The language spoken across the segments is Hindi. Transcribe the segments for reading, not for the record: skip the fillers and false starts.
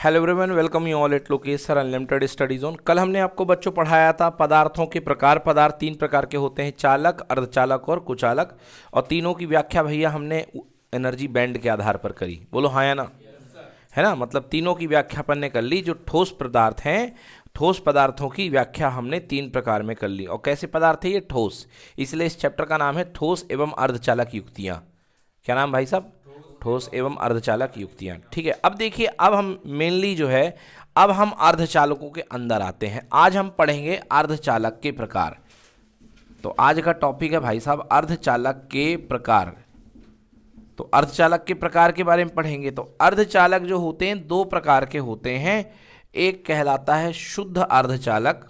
Hello everyone, welcome you all at Lokesh sir unlimited study zone. कल हमने आपको बच्चों पढ़ाया था पदार्थों के प्रकार। पदार्थ तीन प्रकार के होते हैं, चालक, अर्धचालक और कुचालक। और तीनों की व्याख्या भैया हमने एनर्जी बैंड के आधार पर करी। बोलो हाँ या ना? है ना? मतलब तीनों की व्याख्या अपन ने कर ली। जो ठोस पदार्थ हैं, ठोस पदार्थों की व्याख्या हमने तीन प्रकार में कर ली। और कैसे पदार्थ है ये? ठोस। इसलिए इस चैप्टर का नाम है ठोस एवं अर्धचालक युक्तियाँ। क्या नाम भाई साहब? ठोस एवं अर्धचालक युक्तियां। ठीक है, अब देखिए, अब हम मेनली जो है, अब हम अर्धचालकों के अंदर आते हैं। आज हम पढ़ेंगे अर्धचालक के प्रकार। तो आज का टॉपिक है भाई साहब अर्धचालक के प्रकार। तो अर्धचालक के प्रकार के बारे में पढ़ेंगे। तो अर्धचालक जो होते हैं दो प्रकार के होते हैं। एक कहलाता है शुद्ध अर्धचालक,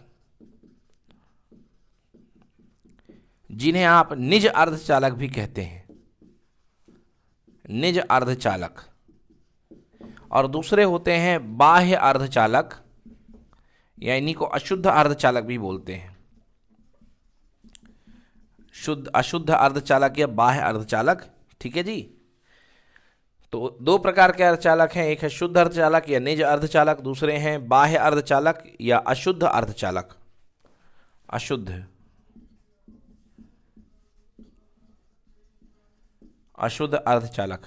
जिन्हें आप निज अर्धचालक भी कहते हैं, निज अर्धचालक। और दूसरे होते हैं बाह्य अर्धचालक, या इन्हीं को अशुद्ध अर्धचालक भी बोलते हैं। शुद्ध, अशुद्ध अर्धचालक या बाह्य अर्धचालक। ठीक है जी। तो दो प्रकार के अर्धचालक हैं, एक है शुद्ध अर्धचालक या निज अर्धचालक, दूसरे हैं बाह्य अर्धचालक या अशुद्ध अर्धचालक। अशुद्ध, अशुद्ध अर्धचालक।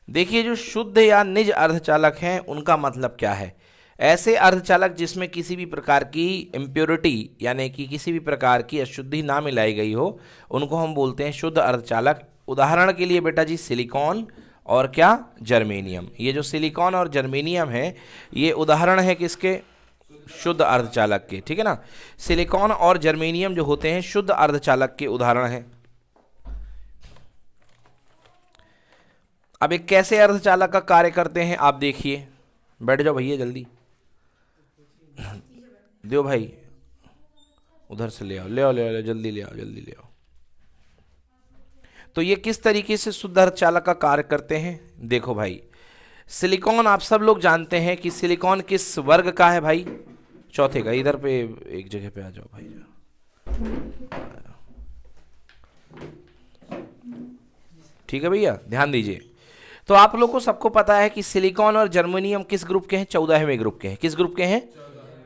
देखिए, जो शुद्ध या निज अर्धचालक हैं उनका मतलब क्या है? ऐसे अर्धचालक जिसमें किसी भी प्रकार की इम्प्योरिटी यानी कि किसी भी प्रकार की अशुद्धि ना मिलाई गई हो, उनको हम बोलते हैं शुद्ध अर्धचालक। उदाहरण के लिए बेटा जी सिलिकॉन और क्या? जर्मेनियम। ये जो सिलिकॉन और जर्मेनियम है, ये उदाहरण है किसके? शुद्ध अर्धचालक के। ठीक है ना? सिलिकॉन और जर्मेनियम जो होते हैं शुद्ध अर्धचालक के उदाहरण हैं। अब एक कैसे अर्धचालक का कार्य करते हैं आप देखिए। बैठ जाओ भैया, जल्दी दो भाई, उधर से ले आओ, ले आओ, ले आओ, जल्दी ले आओ, जल्दी ले आओ। तो ये किस तरीके से शुद्ध अर्धचालक का कार्य करते हैं? देखो भाई, सिलिकॉन आप सब लोग जानते हैं कि सिलिकॉन किस वर्ग का है भाई? चौथे का। इधर पे एक जगह पे आ जाओ भाई। ठीक है भैया, ध्यान दीजिए। तो आप लोग को सबको पता है कि सिलिकॉन और जर्मेनियम किस ग्रुप के हैं? 14वें ग्रुप के हैं। किस ग्रुप के हैं?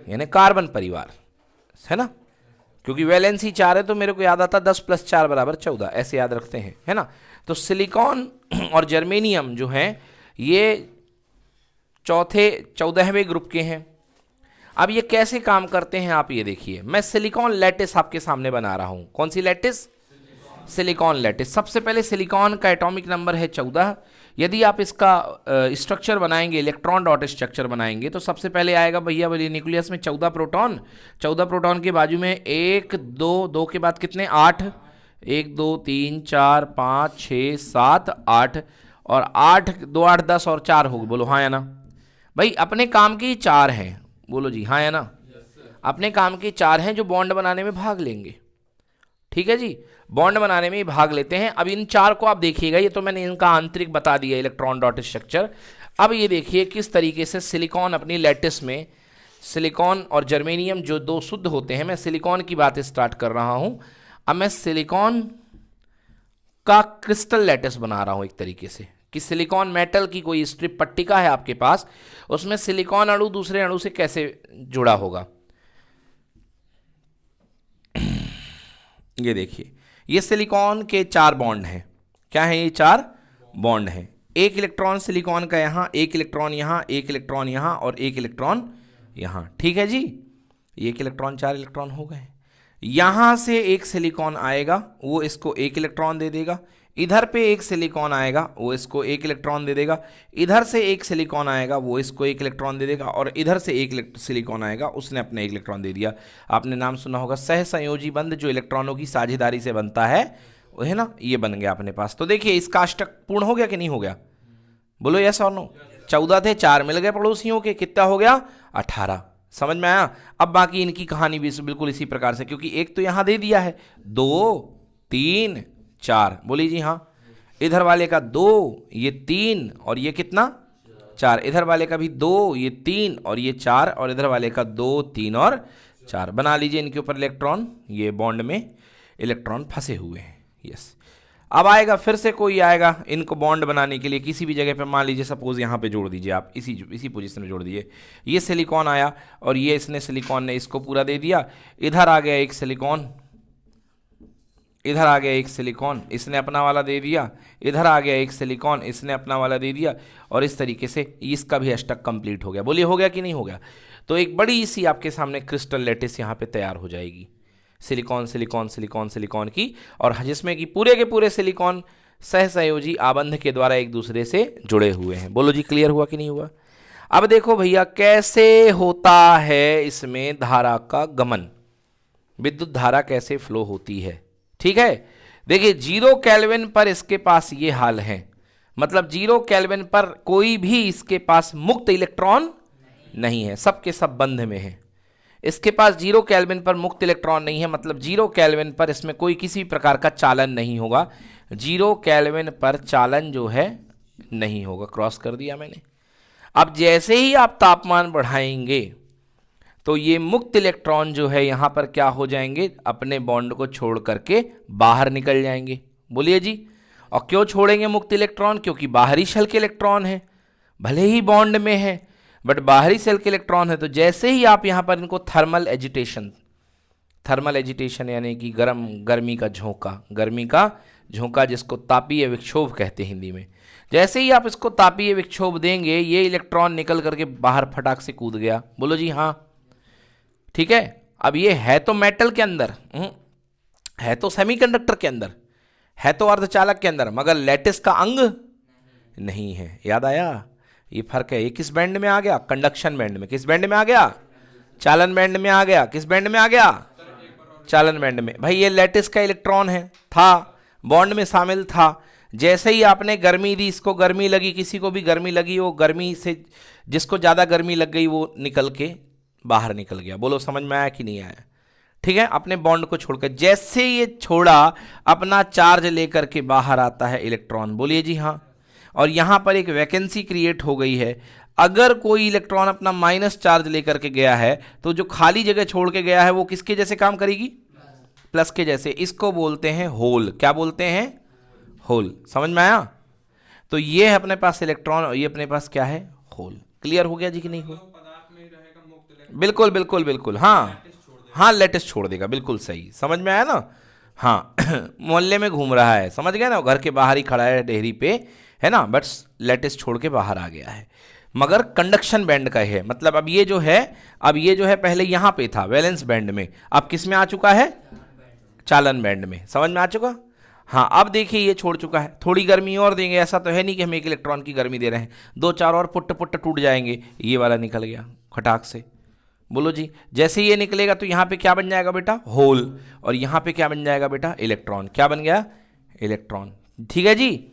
यानी कार्बन परिवार, है ना? क्योंकि वैलेंसी 4 है तो मेरे को याद आता 10 + 4 = 14, ऐसे याद रखते हैं, है ना? तो सिलिकॉन और जर्मेनियम जो हैं ये 14वें ग्रुप के हैं। अब ये कैसे काम करते हैं आप ये देखिए। मैं सिलिकॉन लैटिस आपके सामने बना रहा हूं। कौन सी लैटिस? Silicon lattice. सबसे पहले सिलिकॉन का एटॉमिक नंबर है 14। यदि आप इसका स्ट्रक्चर बनाएंगे, इलेक्ट्रॉन डॉट स्ट्रक्चर बनाएंगे, तो सबसे पहले आएगा भैया बोलिए न्यूक्लियस में 14 प्रोटॉन। 14 प्रोटॉन के बाजू में 1 2 2 के बाद कितने? 8। 1 2 3 4 5 6 7 8 और 8 2 8 10 और 4 हो गए। बोलो हाँ या ना? भाई अपने काम की 4 हैं। बोलो जी हाँ या ना? अपने काम की 4 हैं जो बॉन्ड बनाने में भाग लेंगे। ठीक है जी, बॉन्ड बनाने में भाग लेते हैं। अब इन 4 को आप देखिएगा, ये तो मैंने इनका आंतरिक बता दिया, इलेक्ट्रॉन डॉट स्ट्रक्चर। अब ये देखिए किस तरीके से सिलिकॉन अपनी लैटिस में, सिलिकॉन और जर्मेनियम जो दो शुद्ध होते हैं, मैं सिलिकॉन की बात स्टार्ट कर रहा हूं। अब मैं सिलिकॉन का क्रिस्टल लैटिस बना रहा हूं एक तरीके से, कि सिलिकॉन मेटल की कोई स्ट्रिप पट्टिका है आपके पास, उसमें सिलिकॉन अणु दूसरे अणु से कैसे जुड़ा होगा। ये देखिए, ये सिलिकॉन के 4 बॉन्ड हैं। क्या है ये? 4 बॉन्ड हैं। एक इलेक्ट्रॉन सिलिकॉन का यहां, एक इलेक्ट्रॉन यहां, एक इलेक्ट्रॉन यहां और एक इलेक्ट्रॉन यहां। ठीक है जी, एक इलेक्ट्रॉन 4 इलेक्ट्रॉन हो गए। यहां से एक सिलिकॉन आएगा, वो इसको 1 इलेक्ट्रॉन दे देगा। इधर पे एक सिलिकॉन आएगा, वो इसको 1 इलेक्ट्रॉन दे देगा। इधर से एक सिलिकॉन आएगा, वो इसको 1 इलेक्ट्रॉन दे देगा। और इधर से एक सिलिकॉन आएगा, उसने अपने 1 इलेक्ट्रॉन दे दिया। आपने नाम सुना होगा सहसंयोजी बंध, जो इलेक्ट्रॉनों की साझेदारी से बनता है, वो है ना? ये बन गया अपने पास। तो देखिए इसका अष्टक पूर्ण हो गया कि नहीं हो गया? बोलो यस और नो। 14 थे, 4 मिल गए पड़ोसियों के, कितना हो गया? 18। समझ में आया? अब बाकी इनकी कहानी भी बिल्कुल इसी प्रकार से, क्योंकि एक तो यहां दे दिया है 2 3 4। बोली जी हाँ। इधर वाले का 2, ये 3 और ये कितना? 4। इधर वाले का भी 2, ये 3 और ये 4 और इधर वाले का 2 3 और 4। बना लीजिए इनके ऊपर इलेक्ट्रॉन, ये बॉन्ड में इलेक्ट्रॉन फंसे हुए हैं। यस। अब आएगा फिर से कोई आएगा इनको बॉन्ड बनाने के लिए किसी भी जगह पे, मान लीजिए सपोज यहाँ पे जोड़ दीजिए आप, इसी पोजीशन में जोड़ दीजिए। ये सिलिकॉन आया और ये इसने सिलिकॉन ने इसको पूरा दे दिया, इधर आ गया एक सिलिकॉन, इधर आ गया एक सिलिकॉन, इसने अपना वाला दे दिया, इधर आ गया एक सिलिकॉन, इसने अपना वाला दे दिया, और इस तरीके से इसका भी अष्टक कंप्लीट हो गया। बोलिए हो गया कि नहीं हो गया? तो एक बड़ी सी आपके सामने क्रिस्टल लैटिस यहाँ पे तैयार हो जाएगी, सिलिकॉन सिलिकॉन सिलिकॉन सिलिकॉन की, और जिसमें कि पूरे के पूरे सिलिकॉन सहसंयोजी आबंध के द्वारा एक दूसरे से जुड़े हुए हैं। बोलो जी क्लियर हुआ कि नहीं हुआ? अब देखो भैया कैसे होता है इसमें धारा का गमन, विद्युत धारा कैसे फ्लो होती है। ठीक है, देखिए 0 केल्विन पर इसके पास ये हाल है, मतलब 0 केल्विन पर कोई भी इसके पास मुक्त इलेक्ट्रॉन नहीं है, सबके सब बंध में है। इसके पास 0 केल्विन पर मुक्त इलेक्ट्रॉन नहीं है, मतलब 0 केल्विन पर इसमें कोई किसी प्रकार का चालन नहीं होगा, 0 केल्विन पर चालन जो है नहीं होगा। क्रॉस कर दिया मैंने। अब जैसे ही आप तापमान बढ़ाएंगे तो ये मुक्त इलेक्ट्रॉन जो है यहां पर क्या हो जाएंगे, अपने बॉन्ड को छोड़ करके बाहर निकल जाएंगे। बोलिए जी, और क्यों छोड़ेंगे मुक्त इलेक्ट्रॉन? क्योंकि बाहरी शेल के इलेक्ट्रॉन है, भले ही बॉन्ड में है बट बाहरी शेल के इलेक्ट्रॉन है। तो जैसे ही आप यहां पर इनको थर्मल एजिटेशन यानी कि गर्मी का झोंका जिसको तापीय विक्षोभ कहते हैं हिंदी में, जैसे ही आप इसको तापीय विक्षोभ देंगे ये इलेक्ट्रॉन निकल करके बाहर फटाक से कूद गया। बोलो जी हाँ, ठीक है। अब ये है तो मेटल के अंदर, है तो सेमीकंडक्टर के अंदर, है तो अर्धचालक के अंदर, मगर लैटिस का अंग नहीं है। याद आया? ये फर्क है। ये किस बैंड में आ गया? कंडक्शन बैंड में। किस बैंड में आ गया? चालन बैंड में आ गया। किस बैंड में आ गया? चालन बैंड में। भाई ये लैटिस का इलेक्ट्रॉन है, था बॉन्ड में शामिल था, जैसे ही आपने गर्मी दी, इसको गर्मी लगी, किसी को भी गर्मी लगी, वो गर्मी से जिसको ज़्यादा गर्मी लग गई वो निकल के बाहर निकल गया। बोलो समझ में आया कि नहीं आया? ठीक है, अपने बॉन्ड को छोड़कर जैसे ये छोड़ा अपना चार्ज लेकर के बाहर आता है इलेक्ट्रॉन। बोलिए जी हाँ। और यहां पर एक वैकेंसी क्रिएट हो गई है। अगर कोई इलेक्ट्रॉन अपना माइनस चार्ज लेकर के गया है तो जो खाली जगह छोड़ के गया है वो किसके जैसे काम करेगी? प्लस के जैसे। इसको बोलते हैं होल। क्या बोलते हैं? होल। समझ में आया? तो ये है अपने पास इलेक्ट्रॉन और ये अपने पास क्या है? होल। क्लियर हो गया जी कि नहीं हो? बिल्कुल बिल्कुल बिल्कुल। हाँ हाँ, लेटेस्ट छोड़ देगा, बिल्कुल सही। समझ में आया ना? हाँ मोहल्ले में घूम रहा है, समझ गया ना, घर के बाहर ही खड़ा है डेहरी पे, है ना, बट लेटेस्ट छोड़ के बाहर आ गया है, मगर कंडक्शन बैंड का है। मतलब अब ये जो है पहले यहां पे था वैलेंस बैंड में, अब किस में आ चुका है? चालन बैंड में। समझ में आ चुका? हाँ, अब देखिए ये छोड़ चुका है। थोड़ी गर्मी और देंगे, ऐसा तो है नहीं कि हम एक इलेक्ट्रॉन की गर्मी दे रहे हैं, 2-4 और पुट्ट पुट्ट टूट जाएंगे। ये वाला निकल गया खटाक से। बोलो जी, जैसे ये निकलेगा तो यहाँ पे क्या बन जाएगा बेटा? होल। और यहाँ पे क्या बन जाएगा बेटा? इलेक्ट्रॉन। क्या बन गया? इलेक्ट्रॉन। ठीक है जी।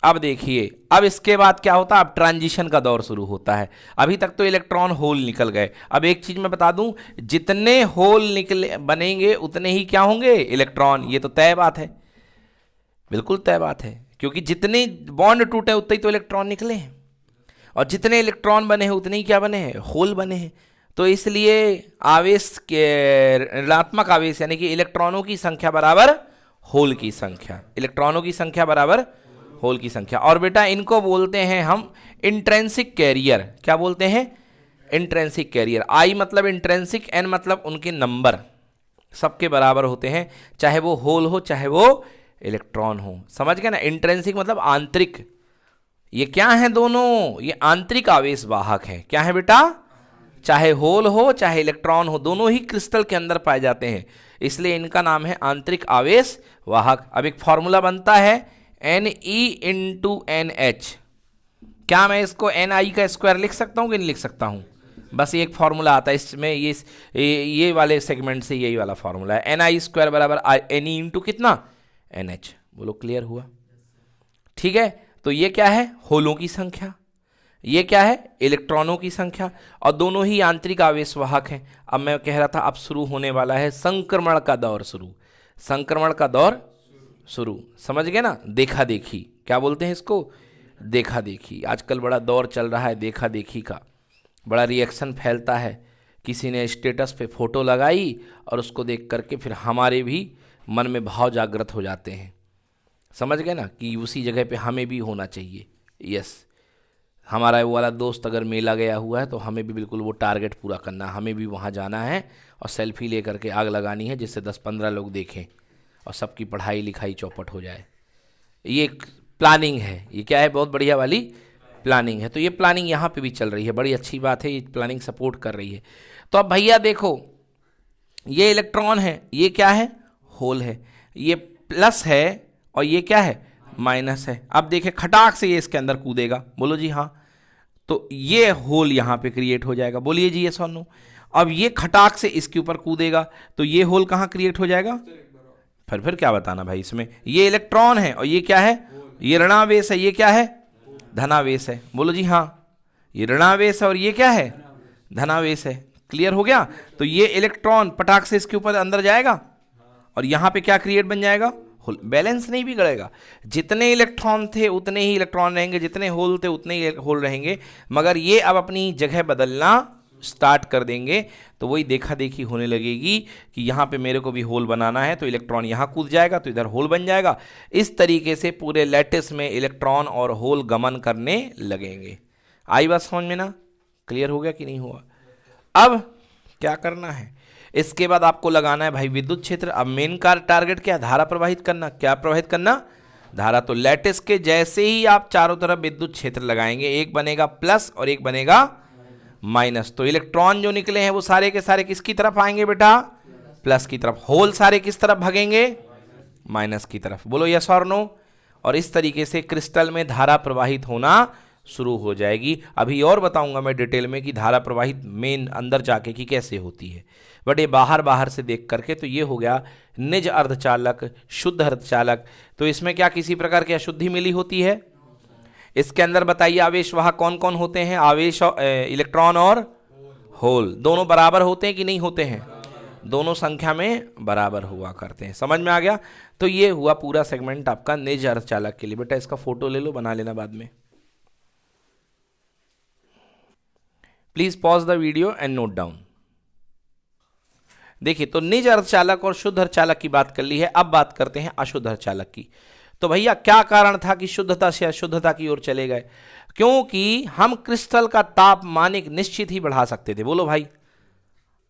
अब देखिए, अब इसके बाद क्या होता है? अब ट्रांजिशन का दौर शुरू होता है। अभी तक तो इलेक्ट्रॉन होल निकल गए। अब एक चीज मैं बता दूं, जितने होल निकले बनेंगे उतने ही क्या होंगे? इलेक्ट्रॉन। ये तो तय बात है, बिल्कुल तय बात है, क्योंकि जितने बॉन्ड टूटे उतने ही तो इलेक्ट्रॉन निकले हैं, और जितने इलेक्ट्रॉन बने हैं उतने ही क्या बने हैं? होल बने हैं। तो इसलिए आवेश के ऋणात्मक आवेश यानी कि इलेक्ट्रॉनों की संख्या बराबर होल की संख्या, इलेक्ट्रॉनों की संख्या बराबर होल की संख्या। और बेटा इनको बोलते हैं हम इंट्रिंसिक कैरियर। क्या बोलते हैं? Intrinsic career. आई मतलब इंट्रिंसिक, एन मतलब उनके नंबर सबके बराबर होते हैं, चाहे वो होल हो चाहे वो इलेक्ट्रॉन हो। समझ गए ना? इंट्रिंसिक मतलब आंतरिक। ये क्या है? दोनों ये आंतरिक आवेश वाहक हैं। क्या है बेटा? चाहे होल हो चाहे इलेक्ट्रॉन हो, दोनों ही क्रिस्टल के अंदर पाए जाते हैं, इसलिए इनका नाम है आंतरिक आवेश वाहक। अब एक फॉर्मूला बनता है Ne/NH। क्या मैं इसको Ni का स्क्वायर लिख सकता हूं कि नहीं लिख सकता हूं? बस एक फॉर्मूला आता है इसमें, ये वाले सेगमेंट से यही वाला फॉर्मूला है। Ni² बराबर Ne इंटू कितना? NH। बोलो क्लियर हुआ? ठीक है, तो ये क्या है? होलों की संख्या, ये क्या है? इलेक्ट्रॉनों की संख्या, और दोनों ही आंतरिक आवेश वाहक हैं। अब मैं कह रहा था अब शुरू होने वाला है संक्रमण का दौर शुरू। संक्रमण का दौर शुरू, समझ गए ना? देखा देखी, क्या बोलते हैं इसको? देखा देखी। आजकल बड़ा दौर चल रहा है देखा देखी का, बड़ा रिएक्शन फैलता है। किसी ने स्टेटस पे फोटो लगाई और उसको देख करके फिर हमारे भी मन में भाव जागृत हो जाते हैं। समझ गए ना कि उसी जगह पे हमें भी होना चाहिए। यस, हमारा वो वाला दोस्त अगर मेला गया हुआ है तो हमें भी बिल्कुल वो टारगेट पूरा करना है, हमें भी वहाँ जाना है और सेल्फी ले करके आग लगानी है जिससे 10-15 लोग देखें और सबकी पढ़ाई लिखाई चौपट हो जाए। ये एक प्लानिंग है, ये क्या है, बहुत बढ़िया वाली प्लानिंग है। तो ये प्लानिंग यहाँ पे भी चल रही है, बड़ी अच्छी बात है, ये प्लानिंग सपोर्ट कर रही है। तो अब भैया देखो, ये इलेक्ट्रॉन है, ये क्या है, होल है, ये प्लस है और ये क्या है, माइनस है। अब देखें खटाक से ये इसके अंदर कूदेगा, बोलो जी हाँ, तो ये होल यहाँ पे क्रिएट हो जाएगा, बोलिए जी यस और नो। अब ये खटाक से इसके ऊपर कूदेगा तो ये होल कहाँ क्रिएट हो जाएगा, फिर क्या बताना भाई इसमें, ये इलेक्ट्रॉन है और ये क्या है, ये ऋणावेश है, ये क्या है, धनावेश है, बोलो जी हाँ, ये ऋणावेश है और ये क्या है, धनावेश है। क्लियर हो गया। तो ये इलेक्ट्रॉन पटाख से इसके ऊपर अंदर जाएगा और यहां पे क्या क्रिएट बन जाएगा, होल। बैलेंस नहीं बिगड़ेगा, जितने इलेक्ट्रॉन थे उतने ही इलेक्ट्रॉन रहेंगे, जितने होल थे उतने ही होल रहेंगे, मगर ये अब अपनी जगह बदलना स्टार्ट कर देंगे। तो वही देखा देखी होने लगेगी कि यहाँ पे मेरे को भी होल बनाना है तो इलेक्ट्रॉन यहाँ कूद जाएगा तो इधर होल बन जाएगा। इस तरीके से पूरे लैटिस में इलेक्ट्रॉन और होल गमन करने लगेंगे। आई बात समझ में ना, क्लियर हो गया कि नहीं हुआ। अब क्या करना है, इसके बाद आपको लगाना है भाई विद्युत क्षेत्र। अब मेन टारगेट क्या, धारा प्रवाहित करना। क्या प्रवाहित करना, धारा। तो लैटिस के जैसे ही आप चारों तरफ विद्युत क्षेत्र लगाएंगे, एक बनेगा प्लस और एक बनेगा माइनस। तो इलेक्ट्रॉन जो निकले हैं वो सारे के सारे किसकी तरफ आएंगे बेटा, प्लस की तरफ। होल सारे किस तरफ भागेंगे, माइनस की तरफ। बोलो यस और नो। और इस तरीके से क्रिस्टल में धारा प्रवाहित होना शुरू हो जाएगी। अभी और बताऊंगा मैं डिटेल में कि धारा प्रवाहित मेन अंदर जाके कि कैसे होती है, बट ये बाहर से देख करके। तो ये हो गया निज अर्धचालक, शुद्ध अर्धचालक। तो इसमें क्या किसी प्रकार की अशुद्धि मिली होती है, इसके अंदर बताइए आवेश वहां कौन कौन होते हैं, आवेश इलेक्ट्रॉन और होल दोनों बराबर होते हैं कि नहीं होते हैं, दोनों संख्या में बराबर हुआ करते हैं। समझ में आ गया। तो ये हुआ पूरा सेगमेंट आपका निज अर्धचालक के लिए। बेटा इसका फोटो ले लो, बना लेना बाद में। Please pause the video and note down. देखिए, तो निज अर्धचालक और शुद्ध अर्धचालक की बात कर ली है। अब बात करते हैं अशुद्ध अर्धचालक की। तो भैया क्या कारण था कि शुद्धता से अशुद्धता की ओर चले गए, क्योंकि हम क्रिस्टल का तापमान एक निश्चित ही बढ़ा सकते थे। बोलो भाई,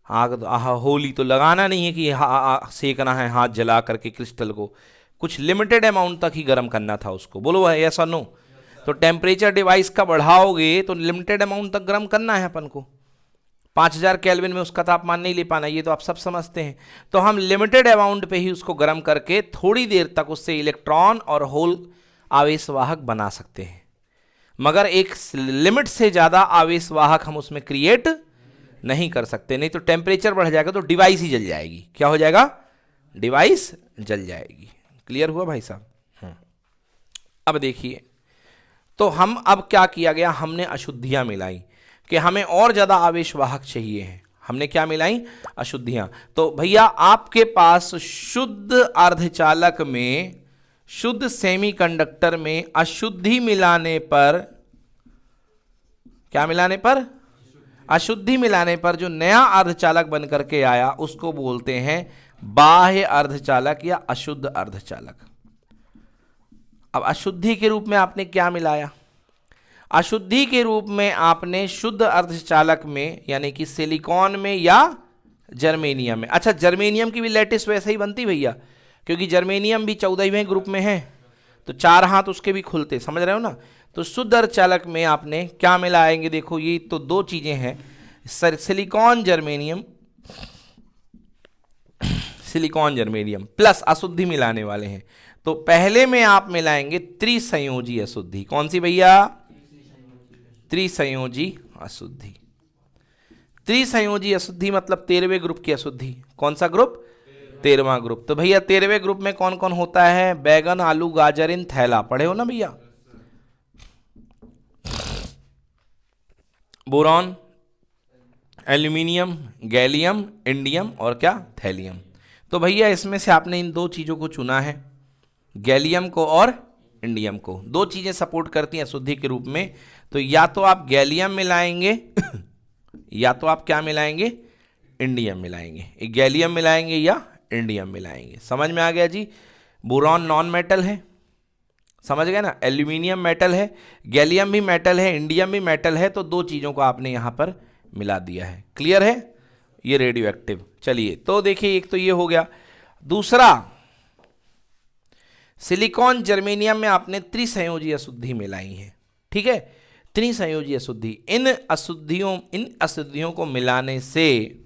होली तो लगाना नहीं है कि सेकना है हाथ जला करके क्रिस्टल को, कुछ लिमिटेड अमाउंट तक ही गर्म करना था उसको। बोलो भाई ऐसा नो। तो टेम्परेचर डिवाइस का बढ़ाओगे तो लिमिटेड अमाउंट तक गर्म करना है अपन को, 5000 केल्विन में उसका तापमान नहीं ले पाना, ये तो आप सब समझते हैं। तो हम लिमिटेड अमाउंट पे ही उसको गर्म करके थोड़ी देर तक उससे इलेक्ट्रॉन और होल आवेशवाहक बना सकते हैं, मगर एक लिमिट से ज़्यादा आवेशवाहक हम उसमें क्रिएट नहीं कर सकते, नहीं तो टेम्परेचर बढ़ जाएगा तो डिवाइस ही जल जाएगी। क्या हो जाएगा, डिवाइस जल जाएगी। क्लियर हुआ भाई साहब। अब देखिए, तो हम अब क्या किया गया, हमने अशुद्धियां मिलाई कि हमें और ज्यादा आवेशवाहक चाहिए है। हमने क्या मिलाई, अशुद्धियां। तो भैया आपके पास शुद्ध अर्धचालक में, शुद्ध सेमीकंडक्टर में अशुद्धि मिलाने पर, क्या मिलाने पर, अशुद्धि मिलाने पर जो नया अर्धचालक बन करके आया उसको बोलते हैं बाह्य अर्धचालक या अशुद्ध अर्धचालक। अब अशुद्धि के रूप में आपने क्या मिलाया, अशुद्धि के रूप में आपने शुद्ध अर्धचालक में यानी कि सिलिकॉन में या जर्मेनियम में। अच्छा, जर्मेनियम की भी लैटिस वैसे ही बनती भैया, क्योंकि जर्मेनियम भी 14वें ग्रुप में है, तो 4 हाथ उसके भी खुलते, समझ रहे हो ना। तो शुद्ध अर्धचालक में आपने क्या मिलाएंगे, देखो ये तो 2 चीजें हैं, silicon germanium, silicon germanium plus अशुद्धि मिलाने वाले हैं। तो पहले में आप मिलाएंगे त्रिसंयोजी अशुद्धि। कौन सी भैया, त्रिसंयोजी अशुद्धि। त्रिसंयोजी अशुद्धि मतलब 13वें ग्रुप की अशुद्धि। कौन सा ग्रुप, 13वां ग्रुप। तो भैया 13वें ग्रुप में कौन कौन होता है, बैगन, आलू, गाजर, थैला, पढ़े हो ना भैया। बोरॉन, एल्यूमिनियम, गैलियम, इंडियम और क्या, थैलियम। तो भैया इसमें से आपने इन 2 चीजों को चुना है, गैलियम को और इंडियम को। 2 चीजें सपोर्ट करती हैं अशुद्धि के रूप में। तो या तो आप गैलियम मिलाएंगे या तो आप क्या मिलाएंगे, इंडियम मिलाएंगे। गैलियम मिलाएंगे या इंडियम मिलाएंगे। समझ में आ गया जी। बोरॉन नॉन मेटल है, समझ गए ना, एल्यूमिनियम मेटल है, गैलियम भी मेटल है, इंडियम भी मेटल है, तो दो चीज़ों को आपने यहाँ पर मिला दिया है। क्लियर है, ये रेडियो एक्टिव। चलिए तो देखिए, एक तो ये हो गया। दूसरा, सिलिकॉन जर्मेनियम में आपने त्रिसंयोजी अशुद्धि मिलाई है, ठीक है, त्रिसंयोजी अशुद्धि। इन अशुद्धियों को मिलाने से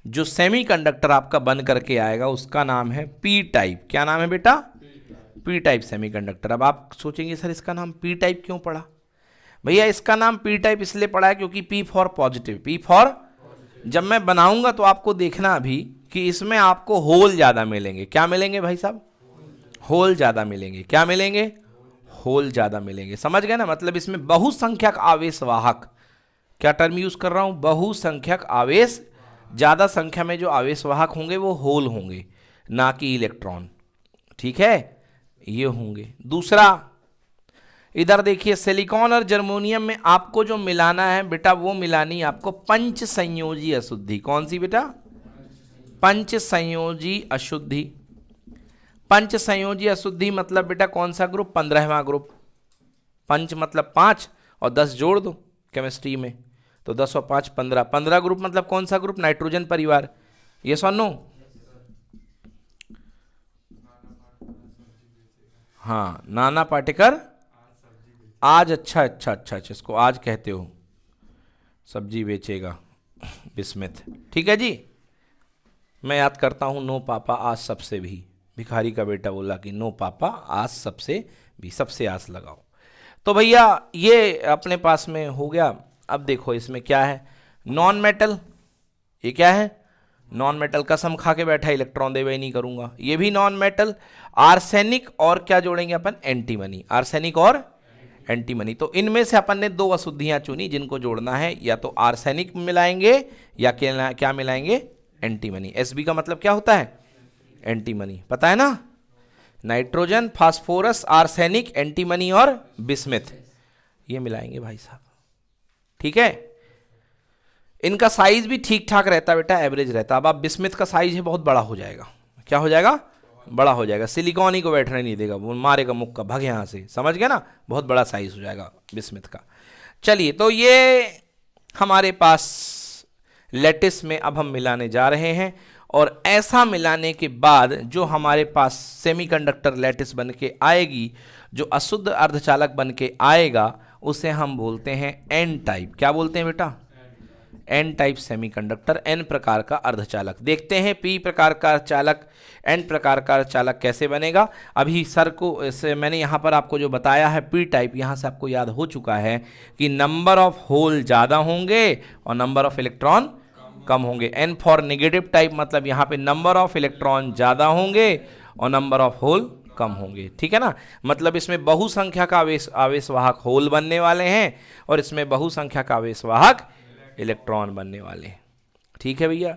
जो सेमीकंडक्टर आपका बन करके आएगा उसका नाम है पी टाइप। क्या नाम है बेटा? P type semiconductor. अब आप सोचेंगे सर इसका नाम पी टाइप क्यों पड़ा? भैया इसका नाम पी टाइप इसलिए पड़ा है क्योंकि P for positive, P for, जब मैं बनाऊंगा तो आपको देखना अभी कि इसमें आपको होल ज्यादा मिलेंगे। क्या मिलेंगे भाई साहब? होल ज्यादा मिलेंगे। क्या मिलेंगे? होल ज्यादा मिलेंगे। समझ गए ना, मतलब इसमें बहुसंख्यक आवेश वाहक, क्या टर्म यूज कर रहा हूं? बहुसंख्यक आवेश, ज्यादा संख्या में जो आवेश वाहक होंगे वो होल होंगे, ना कि इलेक्ट्रॉन, ठीक है, ये होंगे। दूसरा, इधर देखिए, सिलिकॉन और जर्मेनियम में आपको जो मिलाना है बेटा, वो मिलानी आपको पंच संयोजी अशुद्धि। कौन सी बेटा? पंच संयोजी अशुद्धि। पंच संयोजी अशुद्धि मतलब बेटा कौन सा ग्रुप? 15वां ग्रुप। पंच मतलब 5 और 10 जोड़ दो केमिस्ट्री में, तो 10 और 5 15। 15 ग्रुप मतलब कौन सा ग्रुप? नाइट्रोजन परिवार। ये सुनो, हाँ, नाना पाटेकर आज, अच्छा, इसको आज कहते हो, सब्जी बेचेगा, बिस्मित, ठीक है जी। मैं याद करता हूं, नो पापा आज सबसे भी, भिखारी का बेटा बोला कि नो पापा आज सबसे भी, सबसे आस लगाओ। तो भैया ये अपने पास में हो गया। अब देखो इसमें क्या है, नॉन मेटल। ये क्या है? Non metal. कसम खा के बैठा, इलेक्ट्रॉन देवे ही नहीं करूंगा। ये भी नॉन मेटल। आर्सेनिक और क्या जोड़ेंगे अपन? एंटीमनी। आर्सेनिक और एंटीमनी। तो इनमें से अपन ने दो अशुद्धियां चुनी जिनको जोड़ना है, या तो आर्सेनिक मिलाएंगे या क्या मिलाएंगे? एंटीमनी। एसबी का मतलब क्या होता है? एंटीमनी, पता है ना? नाइट्रोजन, फास्फोरस, आर्सेनिक, एंटीमनी और बिस्मिथ, ये मिलाएंगे भाई साहब, ठीक है। इनका साइज भी ठीक ठाक रहता बेटा, एवरेज रहता। अब आप बिस्मिथ का साइज है बहुत बड़ा हो जाएगा। क्या हो जाएगा? बड़ा हो जाएगा। सिलिकॉन ही को बैठने नहीं देगा, वो मारेगा मुक्का, भाग यहां से, समझ गया ना, बहुत बड़ा साइज हो जाएगा बिस्मिथ का। चलिए, तो ये हमारे पास लैटिस में अब हम मिलाने जा रहे हैं, और ऐसा मिलाने के बाद जो हमारे पास सेमीकंडक्टर लैटिस बन के आएगी, जो अशुद्ध अर्धचालक बन के आएगा, उसे हम बोलते हैं एन टाइप। क्या बोलते हैं बेटा? एन टाइप सेमीकंडक्टर, एन प्रकार का अर्धचालक। देखते हैं पी प्रकार का चालक, एन प्रकार का चालक कैसे बनेगा। अभी सर को मैंने यहाँ पर आपको जो बताया है पी टाइप, यहाँ से आपको याद हो चुका है कि नंबर ऑफ होल ज़्यादा होंगे और नंबर ऑफ इलेक्ट्रॉन कम होंगे। एन फॉर नेगेटिव टाइप मतलब यहाँ पे नंबर ऑफ इलेक्ट्रॉन ज़्यादा होंगे और नंबर ऑफ होल कम होंगे, ठीक है ना। मतलब इसमें बहुसंख्या का आवेशवाहक होल बनने वाले हैं और इसमें बहुसंख्या का आवेशवाहक इलेक्ट्रॉन बनने वाले हैं, ठीक है भैया।